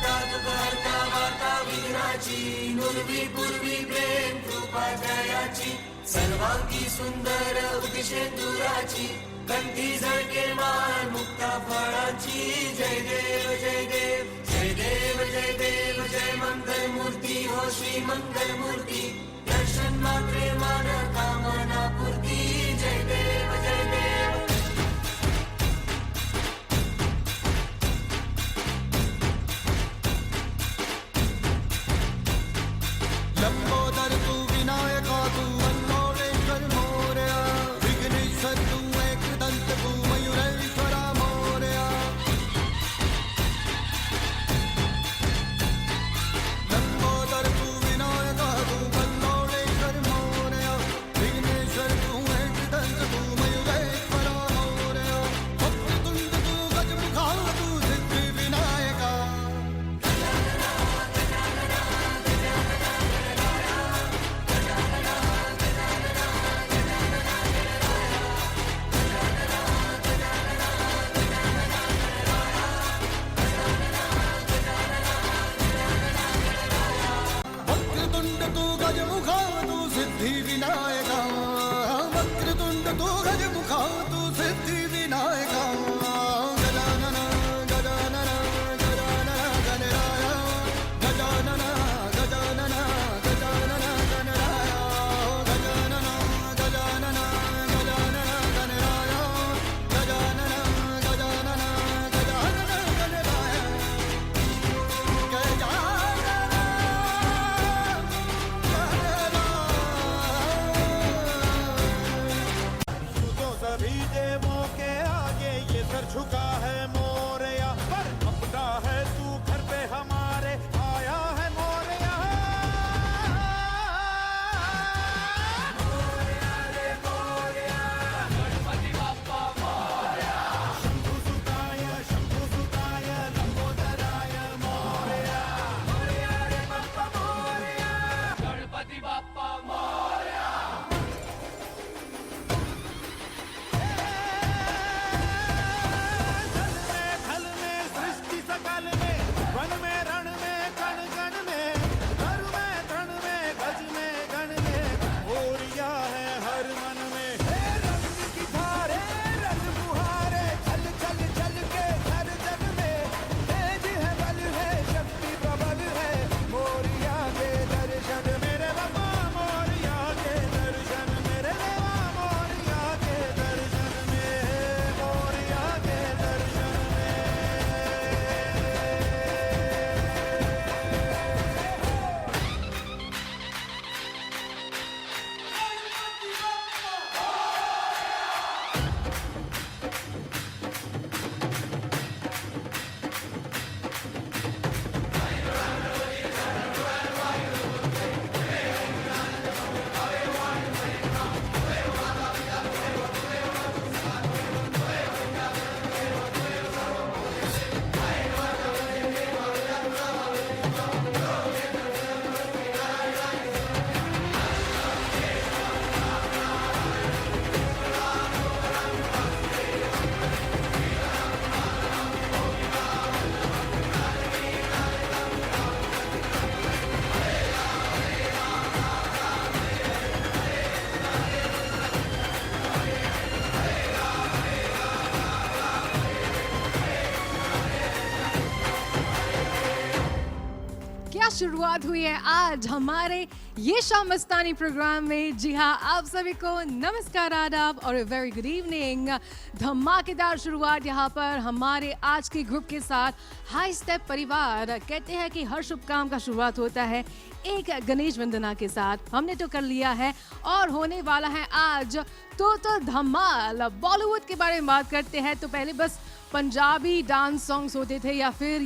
हरता दुःख हरता वार्ता विघ्नाची नुरवी पूर्वी प्रेम कृपा जयाची सर्वांगी सुंदर उदिशेंदुराची कंठी झळके माळ मुक्ता फळाची जय देव जय देव जय देव जय देव जय मंगल मूर्ती हो श्री मंगल मूर्ती दर्शन मात्रे मान कामना पूर्ती जय देव जय देव लंबोदर तू विनायका तू अल्लोळेश्वर मोरया विघ्नेश्वर तू एकदंत तू मयुरेश्वरा मोरया लंबोदर तू विनायका तू अल्लोळेश्वर मोरया विघ्नेश्वर तू एकदंत तू मयुरेश्वरा मोरया वक्रतुंड तू गजमुखा तू सिद्धी विनायका वक्रतुंड तू गजमुखा तू सिद्धि विनायका वक्रतुंड तू गजमुखा तू सिद्धि विनायका गजानन गजानन गजानन गणराय गजानन गजानन गजानन गणराय गजानन गजानन गजानन गणराय गजानन गजानन गजानन गणराय तो सभी देवों के आगे ये सर झुका है मोरया पर अपना है तू घर पे हमारे आया है मोरया शंभु सुताय लंबोदराय मोरया गणपति बाप्पा मोरया थल में सृष्टि सकल में वन में रण में कण कण में घर में तृण में गज में गण में मोरिया है हर मन में रंग की धारे रंग बुहारे चल चल चल के हर जग में तेज है बल है शक्ति प्रबल है मोरिया के दर्शन मेरे बाबा मोरिया के दर्शन मेरे बाबा मोरिया के दर्शन में मोरिया के दर्शन में क्या शुरुआत हुई है आज हमारे ये शाम मस्तानी प्रोग्राम में। जी हाँ, आप सभी को नमस्कार, आदाब और वेरी गुड इवनिंग। धमाकेदार शुरुआत यहाँ पर हमारे आज के ग्रुप के साथ हाई स्टेप परिवार। कहते हैं कि हर शुभ काम का शुरुआत होता है एक गणेश वंदना के साथ। हमने तो कर लिया है और होने वाला है आज तो धमाल। बॉलीवुड के बारे में बात करते हैं तो पहले बस पंजाबी डांस सॉन्ग्स होते थे या फिर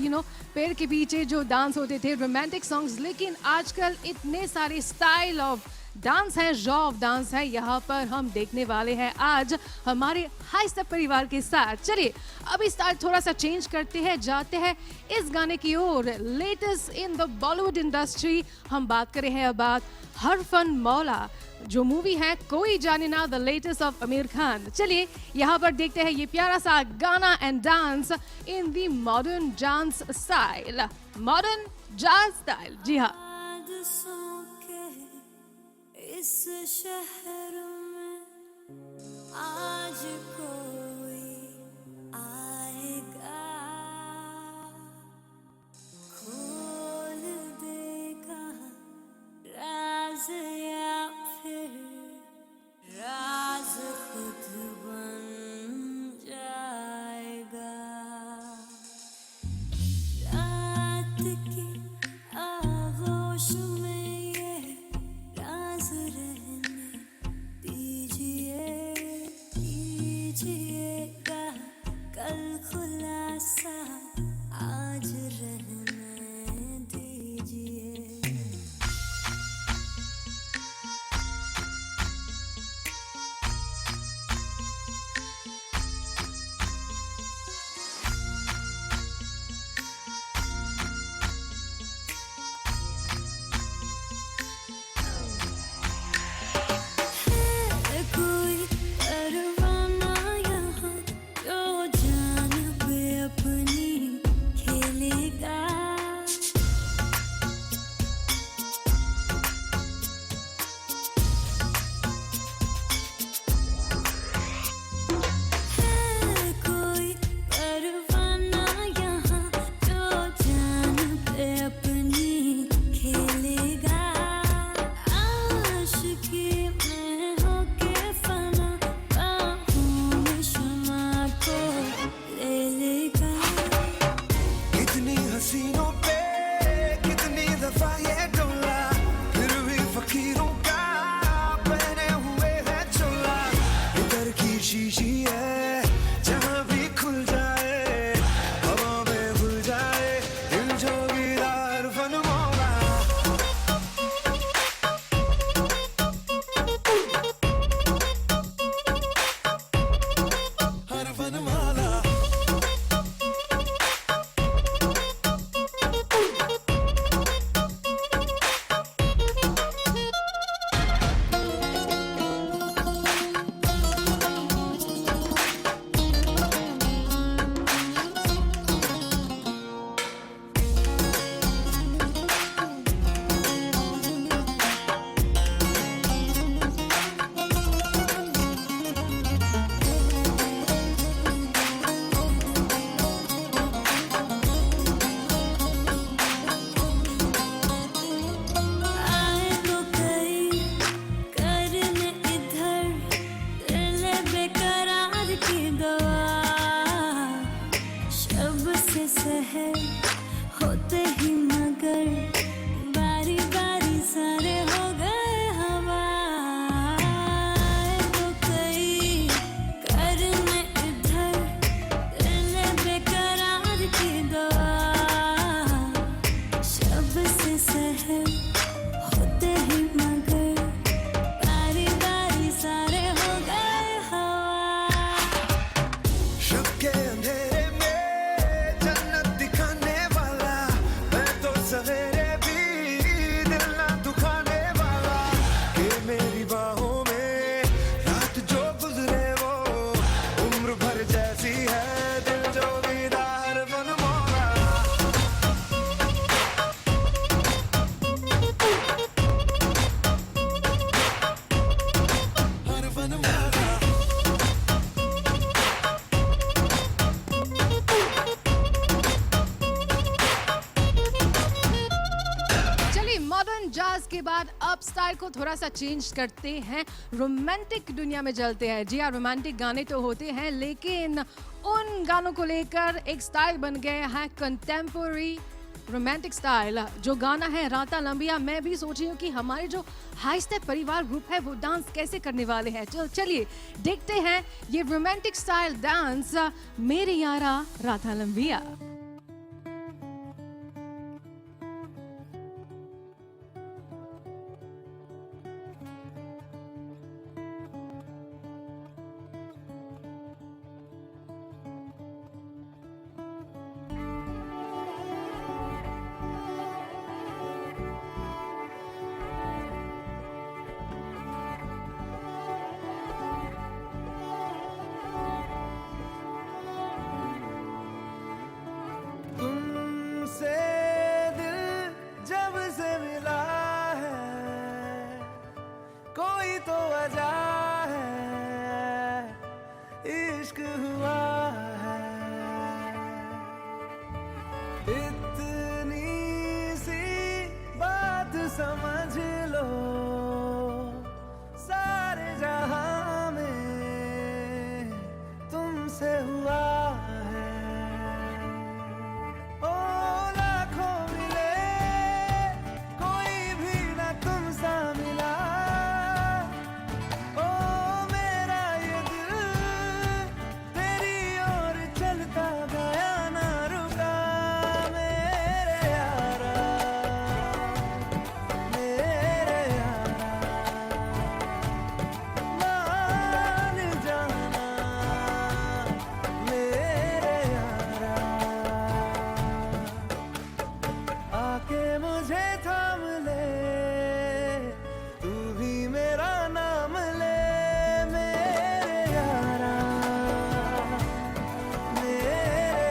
पेड़ के पीछे जो डांस होते थे रोमांटिक सॉन्ग्स, लेकिन आजकल इतने सारे स्टाइल ऑफ डांस है, जॉब डांस है, यहाँ पर हम देखने वाले हैं आज हमारे हाई स्टेप परिवार के साथ। चलिए अभी स्टाइल थोड़ा सा चेंज करते हैं, जाते हैं इस गाने की ओर। Latest in the Bollywood industry हम बात करें हैं अब हरफन मौला, जो मूवी है कोई जाने ना, the latest of Aamir Khan. चलिए यहाँ पर देखते हैं ये प्यारा सा गाना and dance in the modern dance style, modern जाज स्टाइल। जी हाँ, हादसों के इस शहर में आज कोई आएगा, खोल देगा राज या फिर राज खुद बन जाएगा। रात की आगोश में ये राज रहने दीजिए, कीजिएगा कल खुलासा आज रहने दीजिए। है कोई परवाना यहाँ जो जान पे अपनी खेलेगा, है कोई परवाना यहाँ जो जान पे अपनी खेलेगा। आशिकी में होके फना बाहों में शमा को ले लेगा। कितनी हसीनों पे कितनी दफा ये डोला, फिर भी फकीरों का पहने हुए है चोला। इधर की शीशी है जहाँ भी खुल जाए, हवा में घुल जाए दिल जोगीदार फन मौला। हर फन मौला। आए तो कई करने इधर दिल बेकरार की दवा, शब से सहर होते ही मगर बारी बारी सारे हो गए हवा। आए तो कई करने इधर दिल बेकरार की दवा, शब से सहर होते ही मगर बारी बारी सारे हो गए हवा। शब के अंधेरे में जन्नत दिखाने वाला, मैं तो सवेरे भी दिल ना दुखाने वाला। कि मेरी बाहों में रात जो गुजरे वो उम्र भर जैसी है, दिल जोगीदार बन मौला। हर बन मौला। चलिए मॉडर्न जाज के बाद अब स्टाइल को थोड़ा सा चेंज करते हैं, रोमांटिक दुनिया में चलते हैं। जी हाँ, रोमांटिक गाने तो होते हैं लेकिन उन गानों को लेकर एक स्टाइल बन गए हैं कंटेम्पोररी रोमांटिक स्टाइल। जो गाना है राता लंबिया, मैं भी सोच रही हूँ कि हमारे जो हाई स्टेप परिवार ग्रुप है वो डांस कैसे करने वाले हैं। चलिए देखते हैं ये रोमांटिक स्टाइल डांस मेरे यारा राता लंबिया। मुझे थाम ले, तू भी मेरा नाम ले, मेरे यारा, मेरे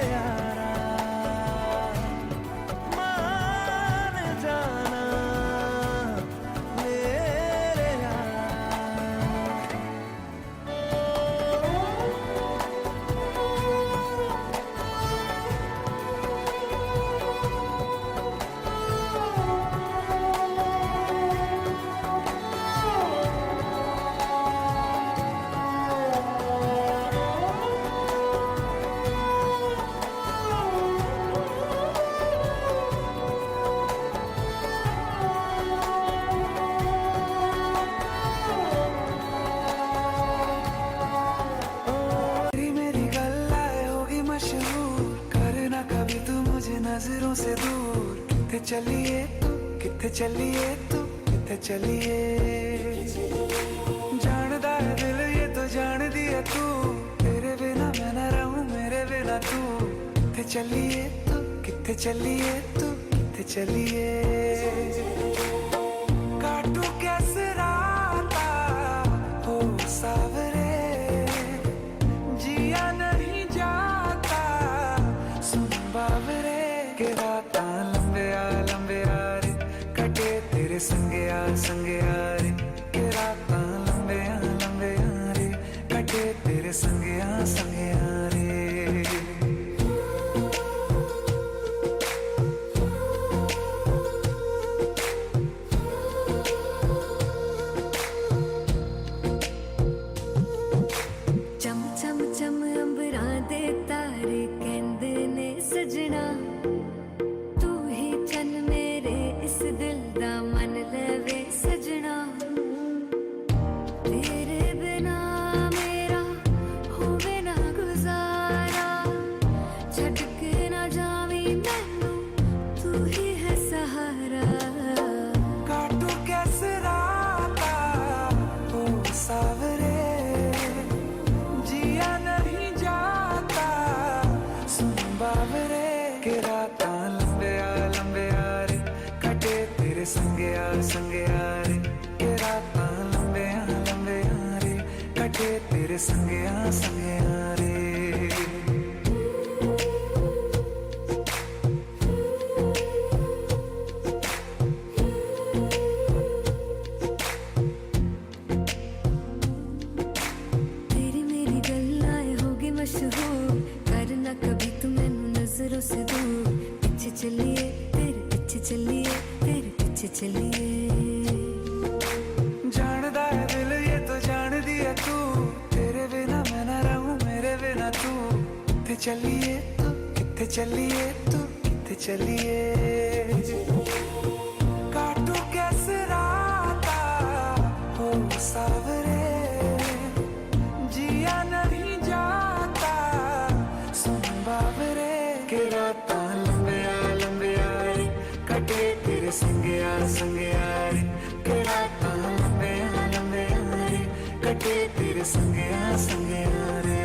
यारा, मान जाना मेरे यारा। तेरी मेरी गल्लाए होगी मशहूर, करना कभी तू मुझे नजरों से दूर। किथे चलिए तू, किथे चलिए तू, किथे चलिए, जानदा है दिल ये तो जान दिया तू, तेरे बिना मैं न रहूं मेरे बिना तू। किथे चलिए तू, किथे चलिए तू, किथे चलिए, काटू कैसे राता हो सावरे, जिया नहीं जाता सुन बाबरे, के राता लंबे आ रे, कटे तेरे संगे आ रे, के राता लंबे आ रे, कटे तेरे संगे आ रे। चम चम चम अंबरां दे तारे कहंदे ने सजना, तू ही चन मेरे इस दिल दा मन लवे सजना। तेरे बिना मेरा होवे ना गुजारा, छड्ड के ना जावी मैनू, तू ही है सहारा। काटू कैसे राता हो सावरे, जिया नहीं जाता सुन बाबरे, के राता लंबे आ रे, कटे तेरे संगे आ रे, के राता लंबे आ रे, कटे तेरे संगे आ रे। तेरी मेरी गल्लाए होगी मशहूर, करना कभी तू मैनू नजरों से दूर। पीछे चलिए तेरे पीछे चलिए, तेरे पीछे चलिए, जानदा है दिल ये तो जान दिया तू, तेरे बिना मैं न रहूं मेरे बिना तू। किथे चलिए तू, किथे चलिए तू, किथे चलिए, काटू कैसे राता हो सावरे, जिया नहीं जाता सुन बाबरे, के राता लंबे आ रे, कटे तेरे संगे आ रे, के राता लंबे आ रे, कटे तेरे संगे आ रे।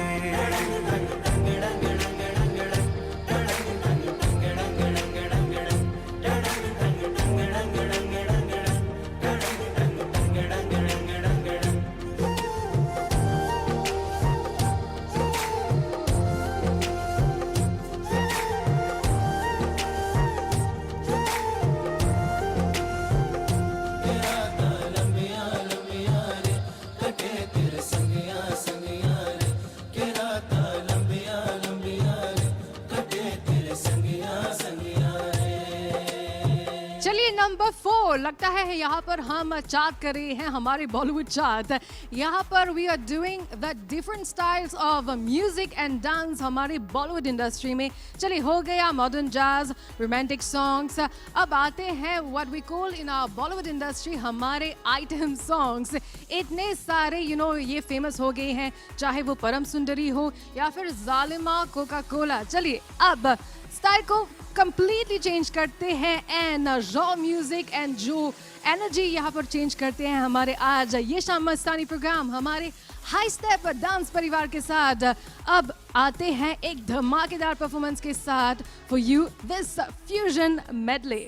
चलिए नंबर 4 लगता है यहाँ पर हम चार्ट कर रहे हैं हमारे बॉलीवुड चार्ट। यहाँ पर we are doing the different styles of music and dance हमारे बॉलीवुड इंडस्ट्री में। चलिए हो गया मॉडर्न जैज, रोमांटिक सॉन्ग्स, अब आते हैं what we call in our Bollywood industry हमारे आइटम सॉन्ग्स। इतने सारे ये फेमस हो गए हैं, चाहे वो परम सुंदरी हो या फिर जालिमा कोका कोला। चलिए अब स्टाइल को कंप्लीटली चेंज करते हैं एंड रॉ म्यूजिक एंड जो एनर्जी यहाँ पर चेंज करते हैं हमारे आज ये शाम मस्तानी प्रोग्राम हमारे हाई स्टेप डांस परिवार के साथ। अब आते हैं एक धमाकेदार परफॉर्मेंस के साथ for you this fusion medley.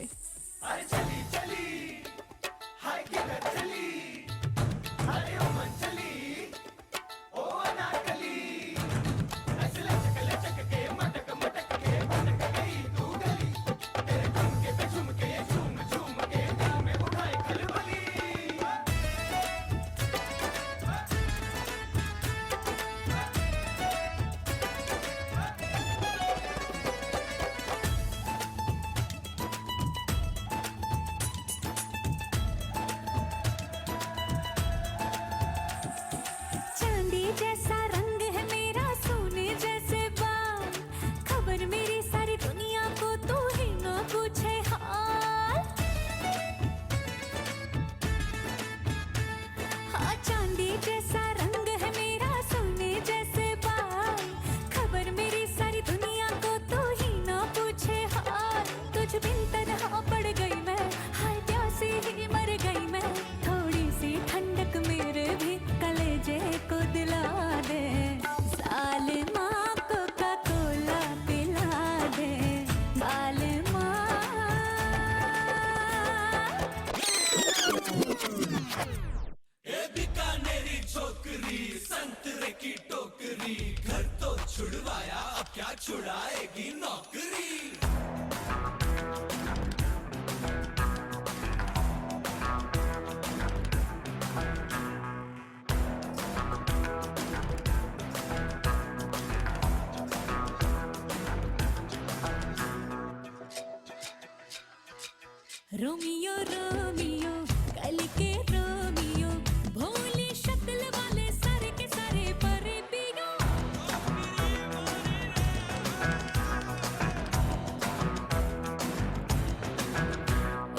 चांदी जैसा रंग है मेरा, सोने जैसे बाल, खबर मेरी सारी दुनिया को तू ही ना पूछे हाल। हाँ, चांदी जैसा रंग है मेरा, सोने जैसे बाल, खबर मेरी सारी दुनिया को तू ही ना पूछे हाल। तुझ बिन तन्हा पड़ गई मैं, हाय प्यासी ही मर गई मैं, थोड़ी सी ठंडक मेरे भी कलेजे को दिला दे, जालिमा कोका कोला पिला दे, जालिमा। ए बीकानेरी छोकरी, संतरे की टोकरी, घर तो छुड़वाया अब क्या छुड़ाएगी नौकरी। रोमियो रोमियो कल के रोमियो, भोली शक्ल वाले सारे के सारे परे पियो।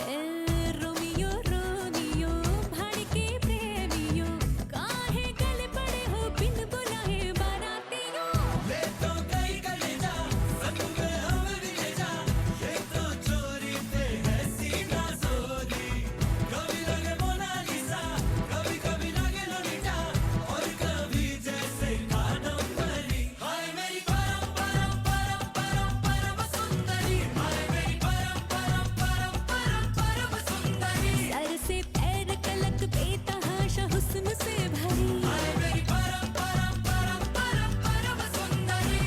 ए रोमियो रोमियो भड़के प्रेमियो, काहे गले पड़े हो बिन बुलाए बारातियों। ले तो गई कलेजा, संग में हमें भी ले जा, ये तो चोरी पे है सीना जोरी। कभी लगे मोनालिसा, कभी कभी लगे लोलिटा, और कभी जैसे कादम्बरी। हाय मेरी परम परम परम परम परम सुंदरी, हाय मेरी परम परम परम परम परम सुंदरी। सर से पैर तलक बेतहाशा हुस्न से भरी, हाय मेरी परम परम परम परम परम सुंदरी।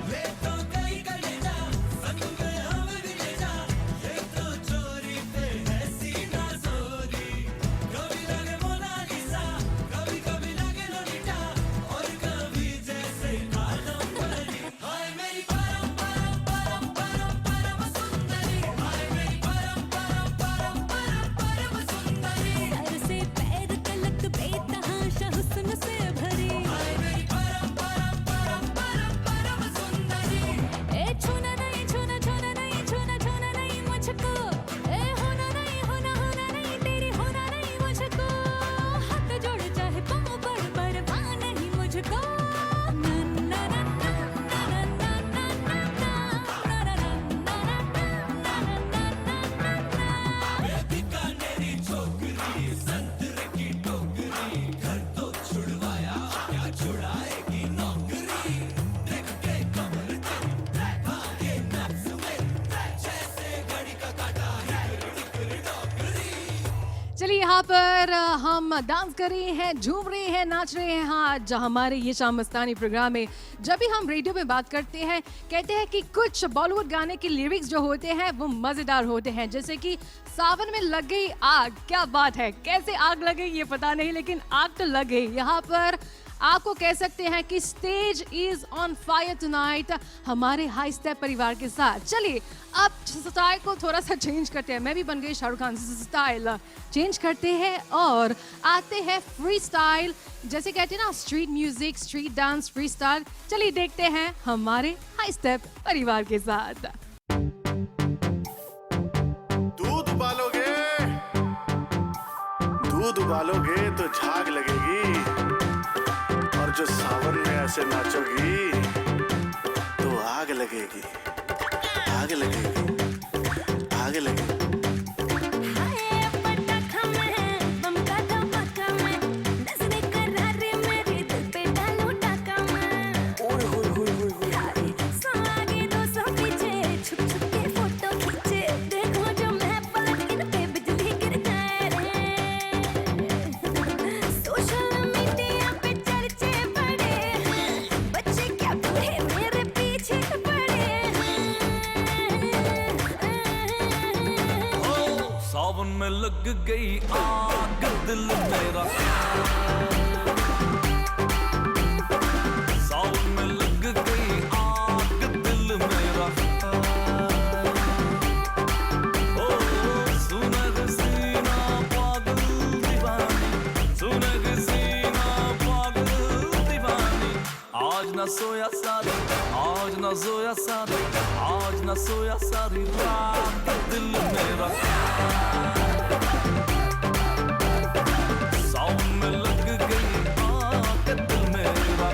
ले तो गई कलेजा, संग में हमें भी ले जा, ये तो चोरी पे है सीना जोरी। कभी लगे मोनालिसा, कभी कभी लगे लोलिटा, और कभी जैसे कादम्बरी। हाय मेरी परम परम परम परम परम सुंदरी, हाय मेरी परम परम परम परम परम सुंदरी। सर से पैर तलक बेतहाशा हुस्न से भरी, हाय मेरी परम परम परम परम परम सुंदरी। ए छूना नहीं छूना छूना नहीं छूना छूना नहीं मुझको, ए होना नहीं होना होना नहीं तेरी होना नहीं मुझको, हाथ जोड़ चाहे पाँव पड़ परवाह नहीं मुझको। ना ना ना ना ना ना ना ना ना ना ए बीकानेरी छोकरी, संतरे की टोकरी, घर तो छुड़वाया अब क्या छुड़ाएगी नौकरी। देख के कमर तेरी, भागे नक्स में, जैसे घड़ी का काटा, हिकरी डोकरी। चलिए यहाँ पर हम डांस कर रहे हैं, झूम रहे हैं, नाच रहे हैं। हाँ, जो हमारे ये शाम मस्तानी प्रोग्राम में जब भी हम रेडियो में बात करते हैं, कहते हैं कि कुछ बॉलीवुड गाने के लिरिक्स जो होते हैं वो मज़ेदार होते हैं। जैसे कि सावन में लग गई आग, क्या बात है, कैसे आग लग गई ये पता नहीं, लेकिन आग तो लग गई। यहाँ पर आपको कह सकते हैं कि stage is on fire tonight हमारे हाई स्टेप परिवार के साथ। चलिए अब स्टाइल को थोड़ा सा चेंज करते हैं। मैं भी बन गई शाहरुख खान, स्टाइल चेंज करते हैं और आते हैं फ्री स्टाइल। जैसे कहते हैं ना, street music, street dance, free style. चलिए देखते हैं हमारे हाई स्टेप परिवार के साथ। दूध उबालोगे तो झाग लगेगी, और जो सावन में ऐसे नाचोगी तो आग लगेगी, आग लगेगी, आग लगेगी। पटाखा में बम का धमाका में नजरे करारे मेरे दिल पे डाल लग गई आग दिल मेरा सावन में लग गई आग दिल मेरा ओ सुनग सीना पागल दीवानी सुनग सीना पागल दीवानी आज न सोया सारी आज न सोया सारी आज न सोया सारी रात दिल मेरा सावन में लग गई आग दिल मेरा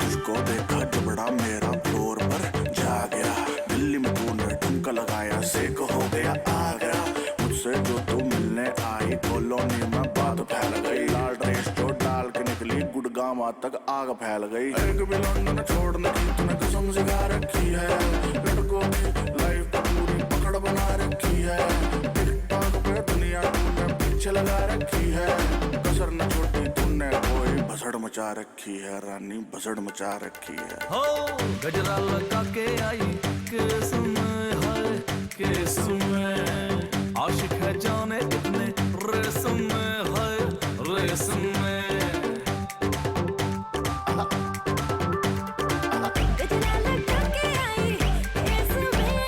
तुझको देखा जबड़ा मेरा फ्लोर पर जा गया दिल्ली में तूने ठुमका लगाया सेक हो गया आगरा मुझसे जो तू मिलने आई कॉलोनी में बात फैल गई लाल ड्रेस जो डाल के निकली गुड़गांव तक आग फैल गई एक भी लंदन छोड़ने की तूने कसम सिखा रखी है लड़कों की लाइफ पूरी पकड़ बना रखी है टिकटॉक पे दुनिया तूने पीछे लगा रखी है कसर न छोड़ी तूने कोई भसड़ मचा रखी है रानी भसड़ मचा रखी है हो गजरा लगा के आई केस में है केस में आशिक है जाने कितने रेस में है रेस में गजरा लगा के आई केस में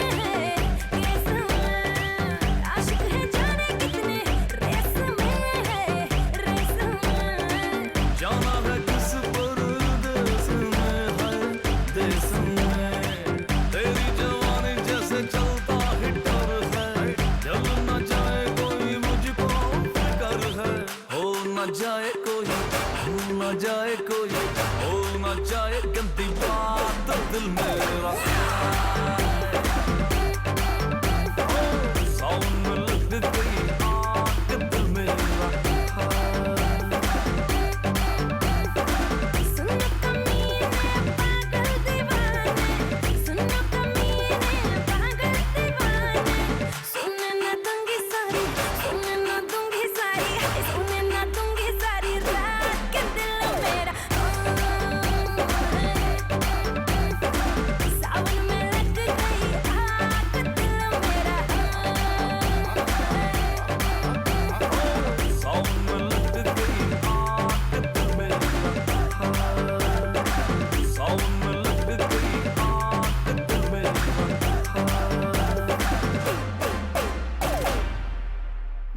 आशिक है जाने कितने रेस में जाना है किस परदेस में है देश में तेरी जवानी जैसे चलता हिटर है जल न जाए कोई मुझको फिकर है हो न जाए कोई हो न जाए कोई हो न जाए गंदी बात दिल मेरा सावन में लग गई आग दिल मेरा सुनो कमीने पागल दीवाने सुनो कमीने पागल दीवाने सुनने न दूंगी सारी सुनने न दूंगी सारी रात के दिल मेरा सावन में लग गई आग दिल मेरा सावन में लग गई आग दिल मेरा सावन में लग गई आग दिल मेरा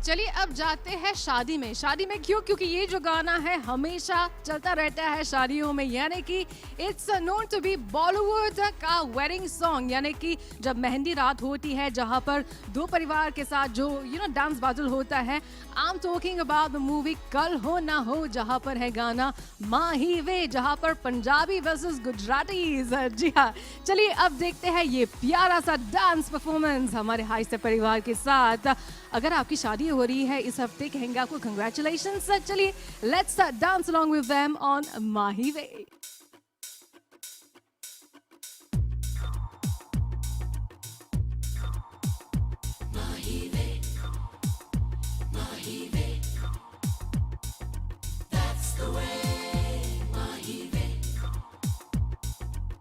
चलिए अब जाते हैं शादी में क्यों क्योंकि ये जो गाना है हमेशा चलता रहता है शादियों में यानी कि it's known to be Bollywood का वेडिंग सॉन्ग यानी कि जब मेहंदी रात होती है जहां पर दो परिवार के साथ जो डांस बाटल होता है I am talking about the movie कल हो ना हो जहां पर है गाना माही वे जहां पर पंजाबी वर्सेस गुजरातीज जी हाँ चलिए अब देखते हैं ये प्यारा सा डांस परफॉर्मेंस हमारे हाई से परिवार के साथ अगर आपकी शादी हो रही है इस हफ्ते कहेंगे आपको कंग्रेचुलेशंस चलिए let's dance along with them on माही वे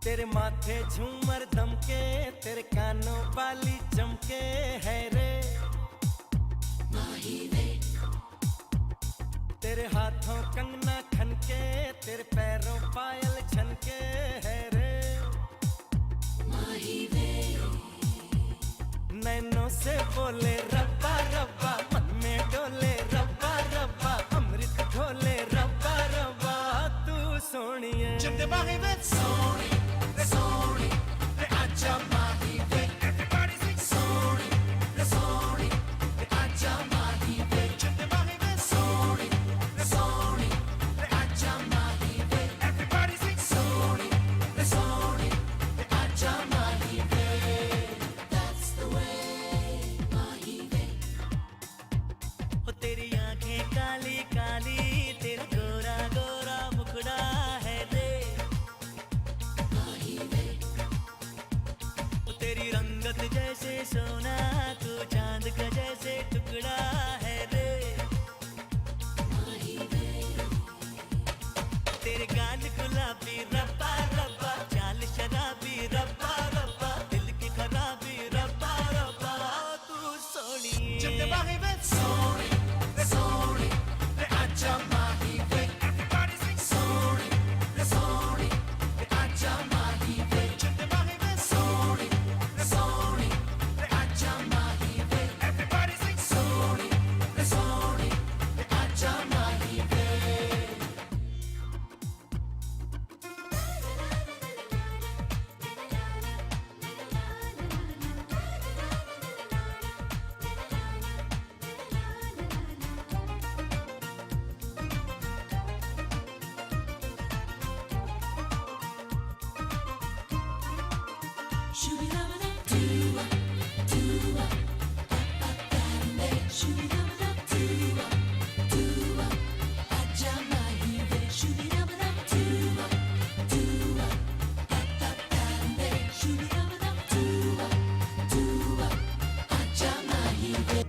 तेरे माथे झूमर दमके तेरे कानों वाली चमके है रे तेरे हाथों कंगना खनके तेरे पैरों पायल छनके है रे नैनों से बोले रब्बा रब्बा मन में डोले रब्बा रब्बा अमृत ढोले रब्बा रब्बा तू सोनिए Jump the body with Sony, the Sony, the Acha Mahi Ve. Everybody sing Sony, the Sony, the Acha Mahi Ve. Jump the body with Sony, the Sony, the Acha Mahi Ve. Everybody sing Sony, the Sony, the Acha Mahi Ve. That's the way Mahi चंदे बाहे वे सोनी रे सोनी रे आजा माही वे everybody sing Soni रे सोनी रे आजा माही वे चंदे बाहे वे सोनी रे सोनी रे आजा माही वे everybody sing सोनी रे सोनी रे आजा माही वे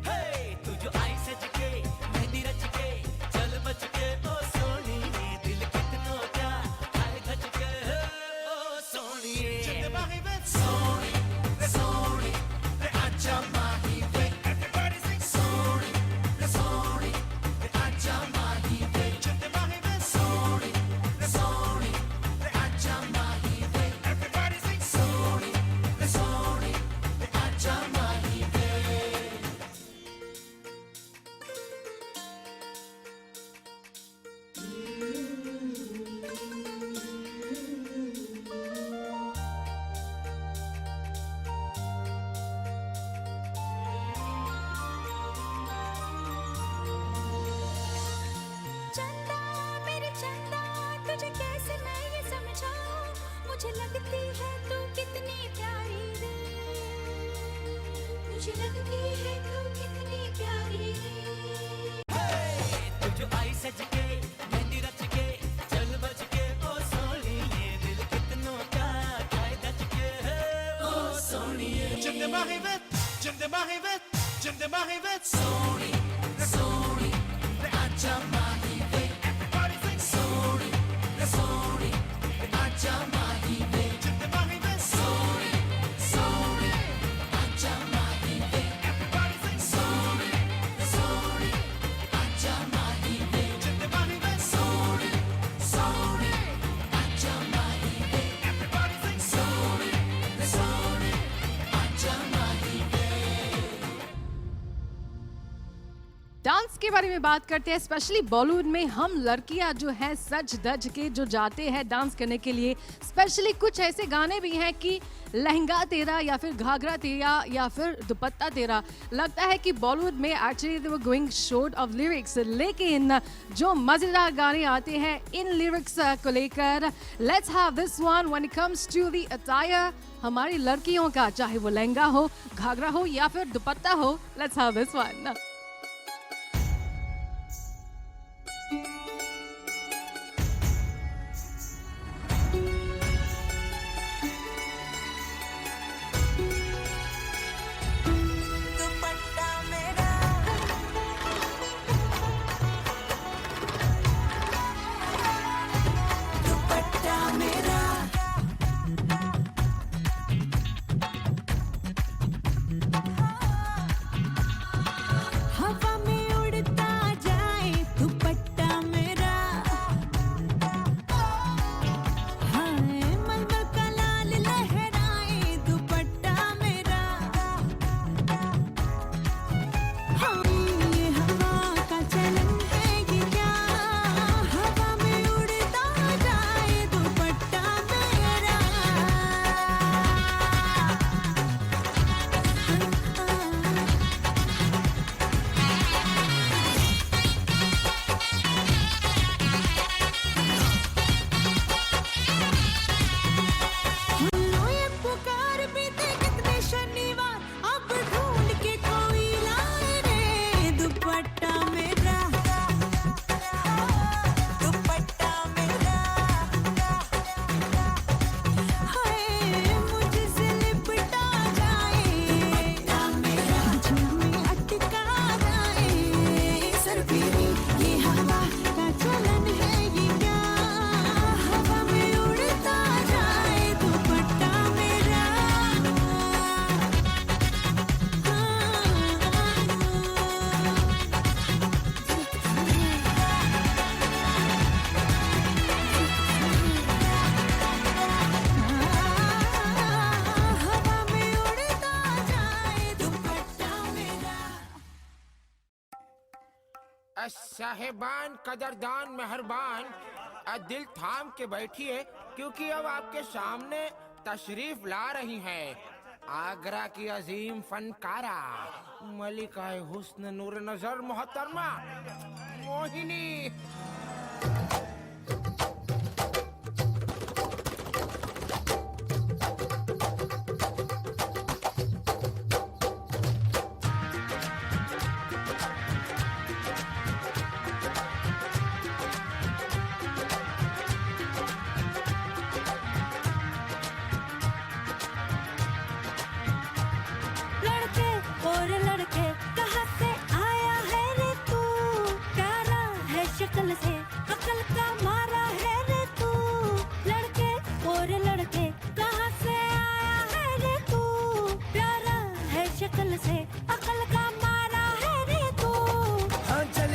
हे तू जो आई सज के मेहंदी रच के चल बच के ओ सोनी दिल कितनों का आए धज के ओ सोनी चंदे बाहे वे सोनी रे सोनी रे आजा माही वे everybody sing सोनी रे सोनी रे आजा माही वे चंदे बाहे वे सोनी रे सोनी रे आजा माही वे everybody sing सोनी रे सोनी रे आजा माही वे चंदा मेरे चंदा तुझे कैसे मैं ये समझाऊं मुझे लगती है तू कितनी प्यारी रे मुझे लगती है तू कितनी प्यारी रे तू जो आई सज के मेहंदी रच के चल बच के ओ सोनी दिल कितनों का आए धज के ओ सोनी चंदे बाहे वे चंदे बाहे वे चंदे बाहे वे सोनी रे सोनी रे आजा माही वे everybody sing सोनी रे सोनी रे आजा माही वे चंदे बाहे वे सोनी सोनी आजा माही वे everybody sing सोनी रे सोनी आजा माही वे चंदे बाहे वे सोनी सोनी आजा माही वे everybody sing सोनी रे सोनी आजा माही वे डांस के बारे में बात करते हैं, स्पेशली बॉलीवुड में हम लड़कियां जो हैं सज धज के जो जाते हैं डांस करने के लिए। स्पेशली कुछ ऐसे गाने भी हैं कि लहंगा तेरा या फिर घाघरा तेरा या फिर दुपट्टा तेरा। लगता है कि बॉलीवुड में actually they were going short of lyrics, लेकिन जो मजेदार गाने आते हैं इन लिरिक्स को लेकर। Let's have this one when it comes to the attire हमारी लड़कियों का, चाहे वो लहंगा हो, घाघरा हो या फिर दुपट्टा हो। Let's have this one. दुपट्टा मेरा दुपट्टा मेरा साहेबान, कदरदान, मेहरबान, दिल थाम के बैठिए क्योंकि अब आपके सामने तशरीफ ला रही हैं आगरा की अजीम फनकारा मलिकाए हुस्न नूर नजर मोहतरमा मोहिनी। लड़के और लड़के कहाँ से आया है रे तू, प्यारा है शक्ल से अकल का मारा है रे तू। लड़के और लड़के कहाँ से आया है रे तू, प्यारा है शक्ल से अकल का मारा है रे तू। हाँ जल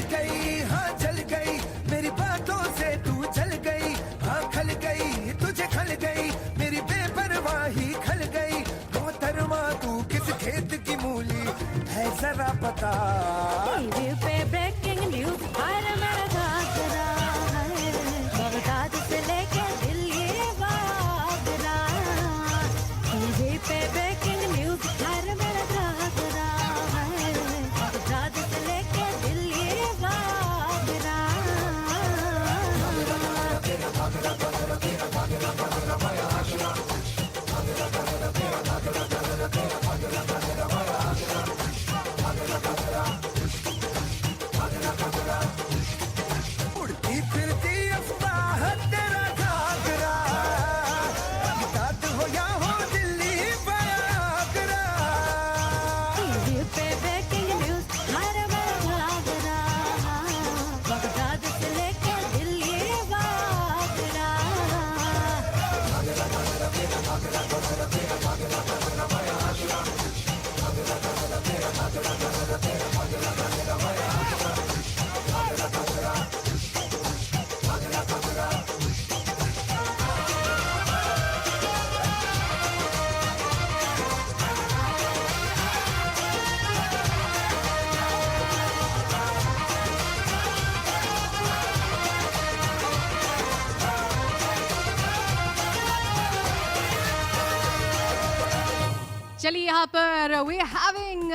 गई मेरी बातों से तू जल गई। हाँ खल गई तुझे खल गई मेरी बेपरवाही खल गई। मोहतरमा तू किस खेत की मूली है जरा पता। टीवी पे ब्रेकिंग न्यूज हर मेरा घाघरा है, बगदाद से लेके दिल्ली आगरा। टीवी पे ब्रेकिंग न्यूज हर मेरा घाघरा है, बगदाद से लेके दिल्ली आगरा। उड़ती फिरती अफवाह तेरा घाघरा, बगदाद हो या हो दिल्ली आगरा। टीवी पे ब्रेकिंग न्यूज हर मेरा घाघरा, बगदाद से लेके दिल्ली आगरा। चलिए यहाँ पर we having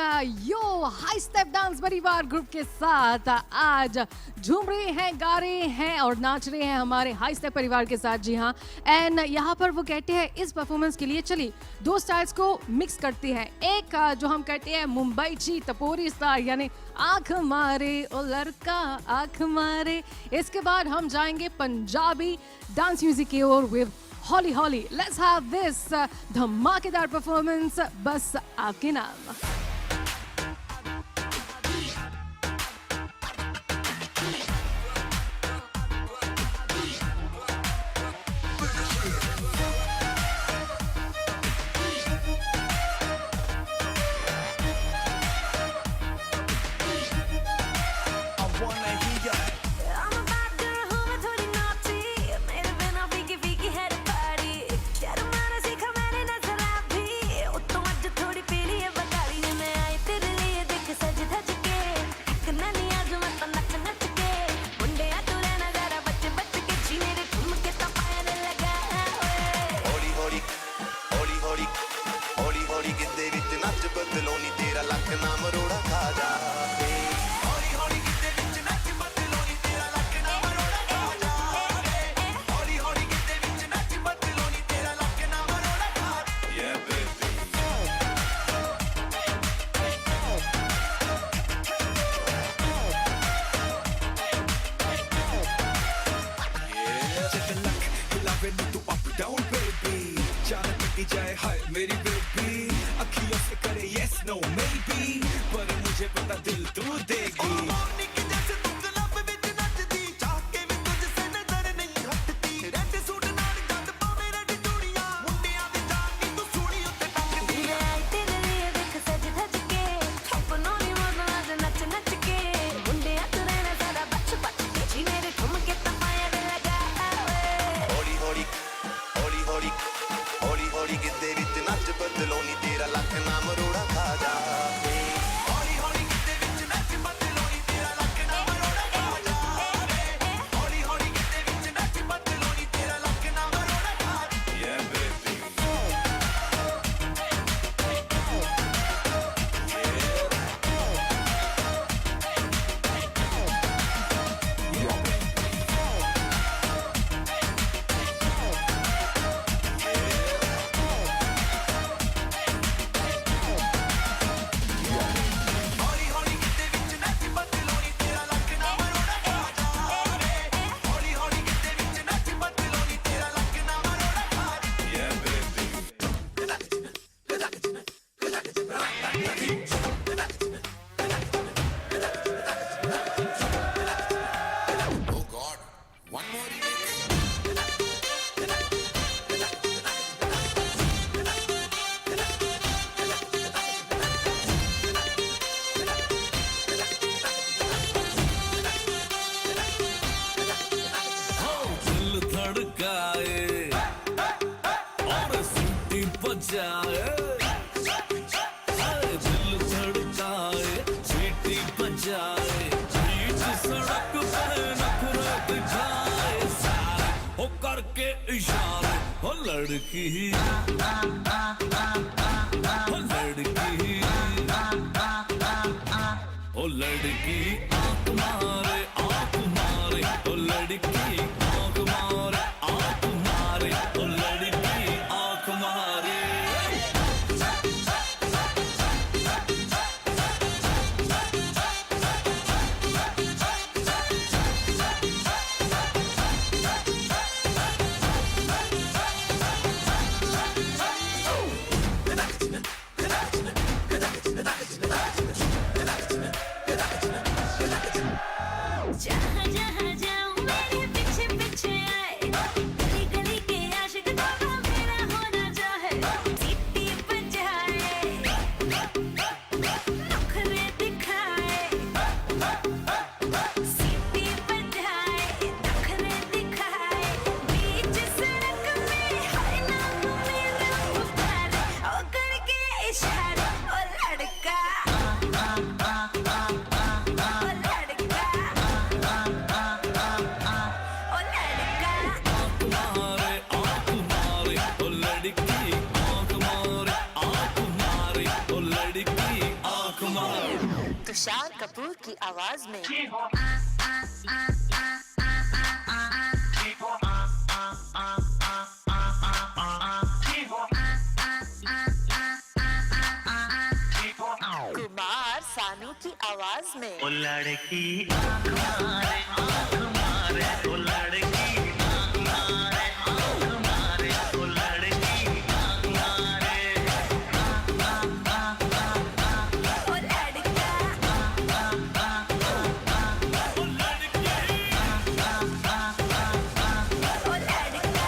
yo high step dance परिवार ग्रुप के साथ आज झूम रहे हैं, गा रहे हैं और नाच रहे हैं हमारे हाई स्टेप परिवार के साथ। जी हाँ, एंड यहाँ पर वो कहते हैं इस परफॉर्मेंस के लिए चलिए दो स्टाइल्स को मिक्स करते हैं। एक जो हम कहते हैं मुंबई ची टपोरी स्टाइल यानी आंख मारे ओ लड़का आंख मारे। इसके बाद हम जाएंगे पंजाबी डांस म्यूजिक की ओर विद हॉली हॉली। लेट्स हैव दिस धमाकेदार परफॉर्मेंस बस आपके नाम। I'm a bad girl हूँ मैं थोड़ी naughty, मेरे बिना फीकी फीकी है रे party। शर्म आना सीखा मैंने नजर भी, ओ तो आज थोड़ी पीली है बकारी। मैं आई तेरे लिए देख सज धज के, एक नैनी आज मैं तो नच नच के। मुंडे आ तू रहना जरा बच बच के, जी मेरे ठुमके तो पाने लगा ओए। हौली हौली हौली हौली हौली हौली गिद्दे विच नच बदलो नी तेरा लख ना मरोड़ा खा जा। हौली हौली गिद्दे विच नच बदलो नी तेरा लख ना मरोड़ा खा जा। हौली हौली गिद्दे विच नच बदलो नी तेरा लख ना मरोड़ा खा जा। Yeah baby जाए हाय मेरी बेबी अखियों से करे yes no maybe पर मुझे पता दिल तू देगी। मैं आई तेरे लिए देख सज धज के, अपनों नी मौज आज नच नच के। मुंडे आ तू रहना जरा बच बच के, जी मेरे ठुमके तो पाने लगा ओए। हौली हौली हौली हौली हौली हौली गिद्दे विच नच बदलो नी तेरा लख ना मरोड़ा खा जा। हौली हौली गिद्दे विच जाए, दिल धड़काए, सीटी बजाए, बीच सड़क पे नखरे दिखाए, सारे हो करके इशारे, हो लड़की, हो लड़की, हो लड़की आँख मारे, आँख मारे, हो लड़की आँख मारे, आँख मारे, हो लड़की आँख मारे। जहाँ जहाँ जाऊँ मेरे पीछे पीछे आए, गली गली के आशिक को मेरा होना चाहे, सीटी बजाए, नखरे दिखाए, सीटी बजाए, नखरे दिखाए, बीच सड़क में हर नाम मेरा पुकारे, ओ करके इशारा, ओ लड़का, तुषार कपूर की आवाज में कुमार सानू की आवाज में ओ लड़की आँख मारे, आँख मारे, ओ लड़की आँख मारे, आँख मारे, ओ लड़की आँख मारे। ओ लड़का, ओ लड़का,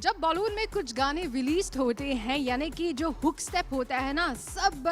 जब बॉलीवुड में कुछ गाने रिलीज होते हैं यानी कि जो हुक स्टेप होता है ना, सब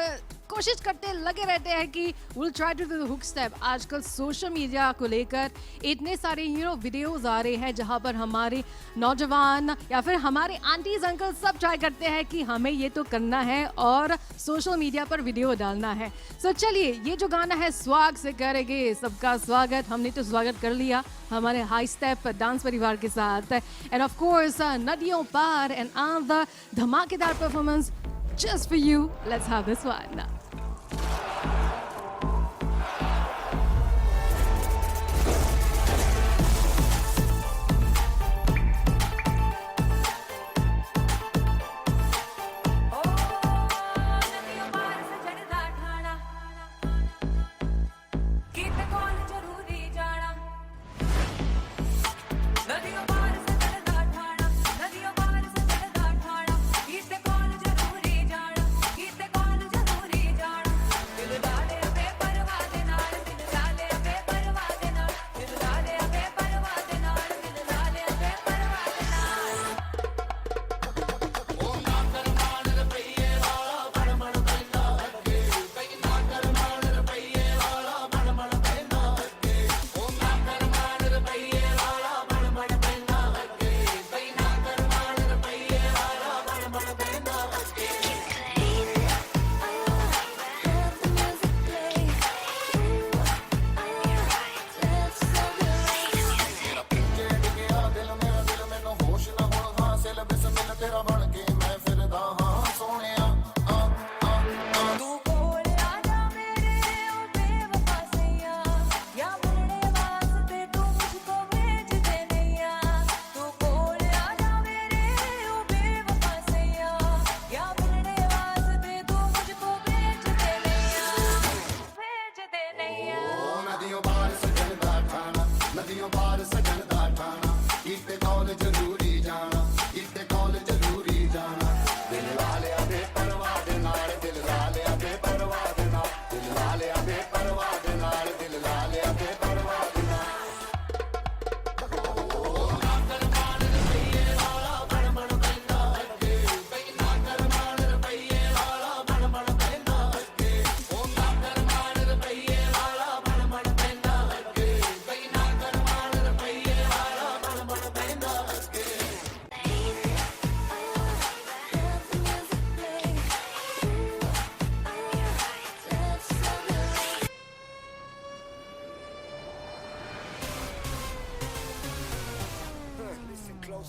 कोशिश करते लगे रहते हैं कि will try to do the hook step. आजकल सोशल मीडिया को लेकर इतने सारे वीडियोस आ रहे हैं जहां पर हमारे नौजवान या फिर हमारे आंटीज अंकल सब ट्राई करते हैं कि हमें ये तो करना है और सोशल मीडिया पर वीडियो डालना है। सो चलिए, ये जो गाना है स्वाग से करेंगे सबका स्वागत, हमने तो स्वागत कर लिया हमारे हाई स्टेप डांस परिवार के साथ, एंड ऑफ कोर्स नदियों पार एंड ऑन द धमाकेदार performance just for you. Let's have this one.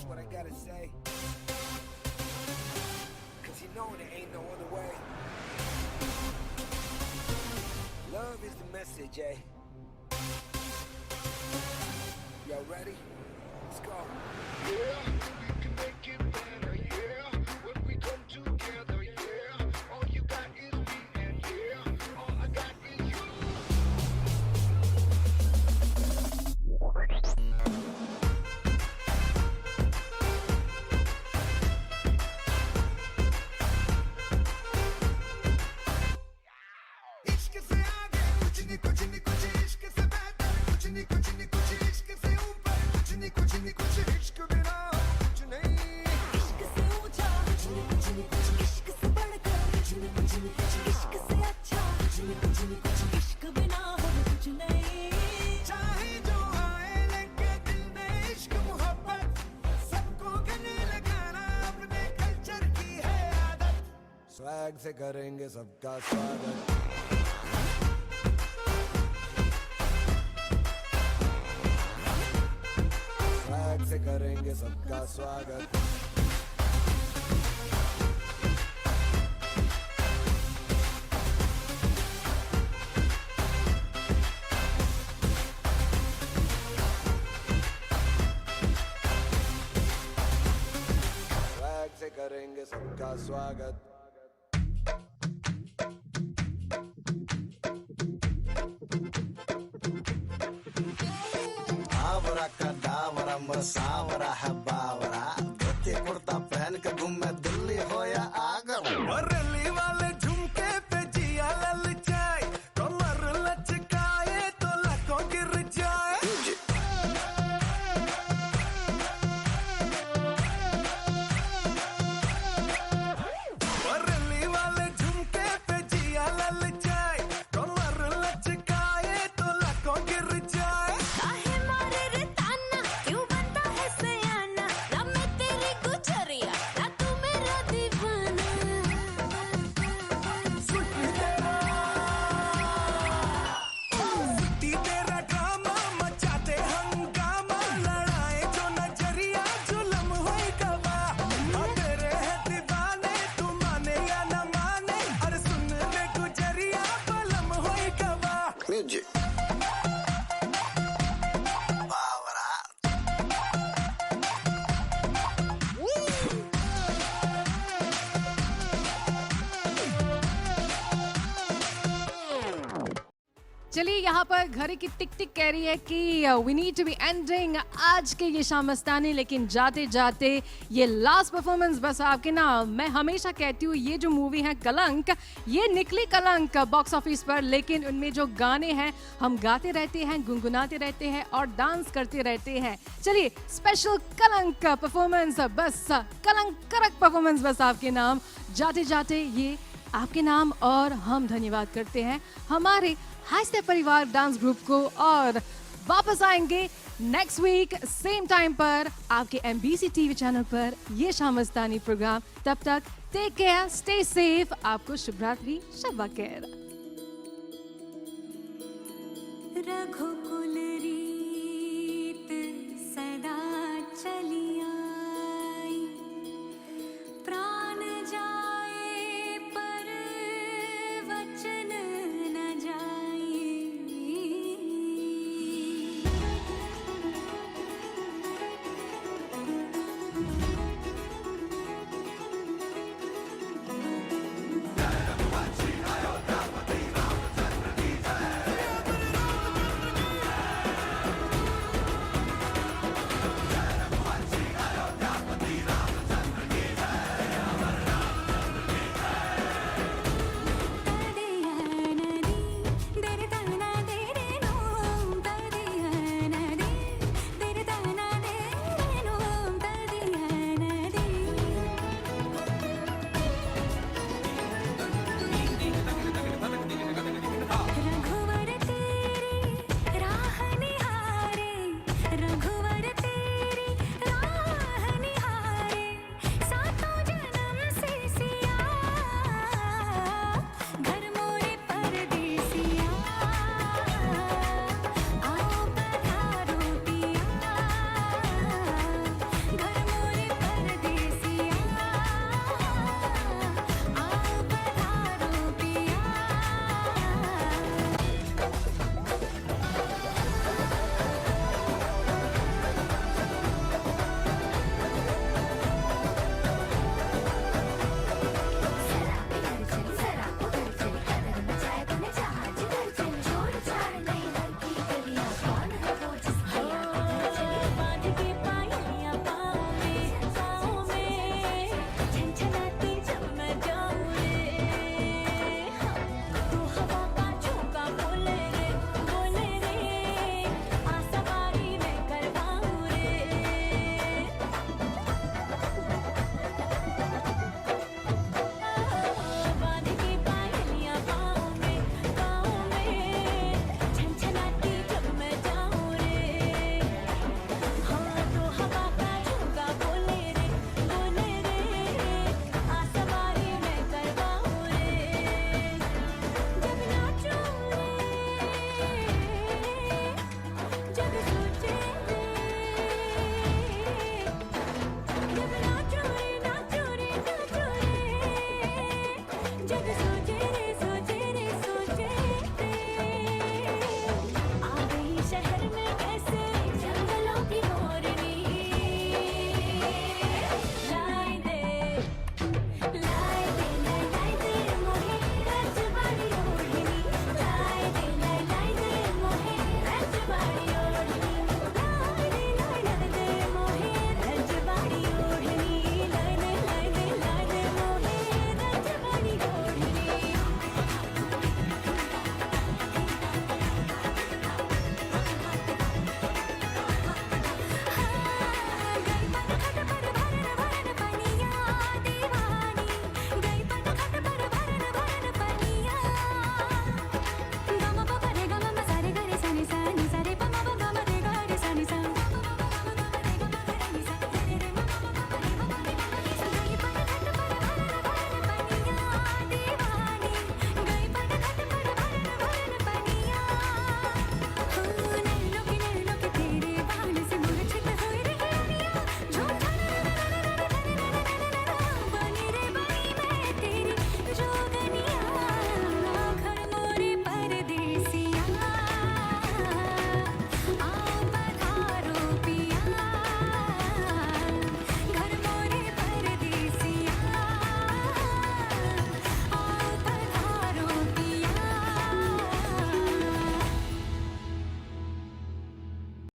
what I gotta say. Cause you know there ain't no other way. Love is the message, eh? Y'all ready? Let's go. Yeah, we can make it better, yeah. When we come together, yeah. All you got is me, and yeah, all I got is you. इश्क से आगे कुछ नहीं कुछ नहीं कुछ इश्क से बेहतर कुछ नहीं कुछ नहीं कुछ इश्क से ऊपर कुछ नहीं कुछ नहीं कुछ इश्क बिना कुछ नहीं इश्क से ऊंचा कुछ नहीं कुछ नहीं कुछ इश्क से बढ़कर कुछ नहीं कुछ नहीं कुछ इश्क से अच्छा कुछ नहीं कुछ नहीं कुछ इश्क बिना हम कुछ नहीं चाहे जो आए लगे दिल में इश्क मोहब्बत सबको गले लगाना अपने कल्चर की है आदत स्वैग से करेंगे सबका स्वागत स्वैग से करेंगे सबका स्वागत स्वैग से करेंगे सबका स्वागत आवरा का डावरा मसावरा है बावरा धोती कुर्ता पहन के घूमे दिल्ली हो या आगरा रली वाले झुमके पे जिया ललचाए कमर लचकाए तो लकों गिर जाए रली वाले झुमके पे जिया ललचाए कमर लचकाए तो लकों गिर जाए काहे मारे रे ताना क्यों बनता है सयाना ना मैं तेरी गुजरिया ना तू मेरा दीवाना ती तेरा ड्रामा मचाते हंगामा लड़ाए जो नजरिया जुलम होई गवा तेरे है दीवाने तू माने या न माने अरे सुन ले गुजरिया बलम होई गवा म्यूजिक बावरा चलिए यहाँ पर घड़ी की टिक टिक कह रही है कि we need to be ending आज के ये शाम मस्तानी लेकिन जाते जाते ये लास्ट परफॉर्मेंस बस आपके नाम मैं हमेशा कहती हूँ ये जो मूवी है कलंक ये निकली कलंक बॉक्स ऑफिस पर लेकिन उनमें जो गाने हैं हम गाते रहते हैं गुनगुनाते रहते हैं और डांस करते रहते हैं चलिए स्पेशल कलंक परफॉर्मेंस बस कलंक करक परफॉर्मेंस बस आपके नाम जाते जाते ये आपके नाम और हम धन्यवाद करते हैं हमारे हास्ते परिवार डांस ग्रुप को और वापस आएंगे नेक्स्ट वीक सेम टाइम पर आपके MBC टीवी चैनल पर ये शाम मस्तानी प्रोग्राम तब तक टेक केयर स्टे सेफ आपको शुभ रात्रि शब खैर रघुकुल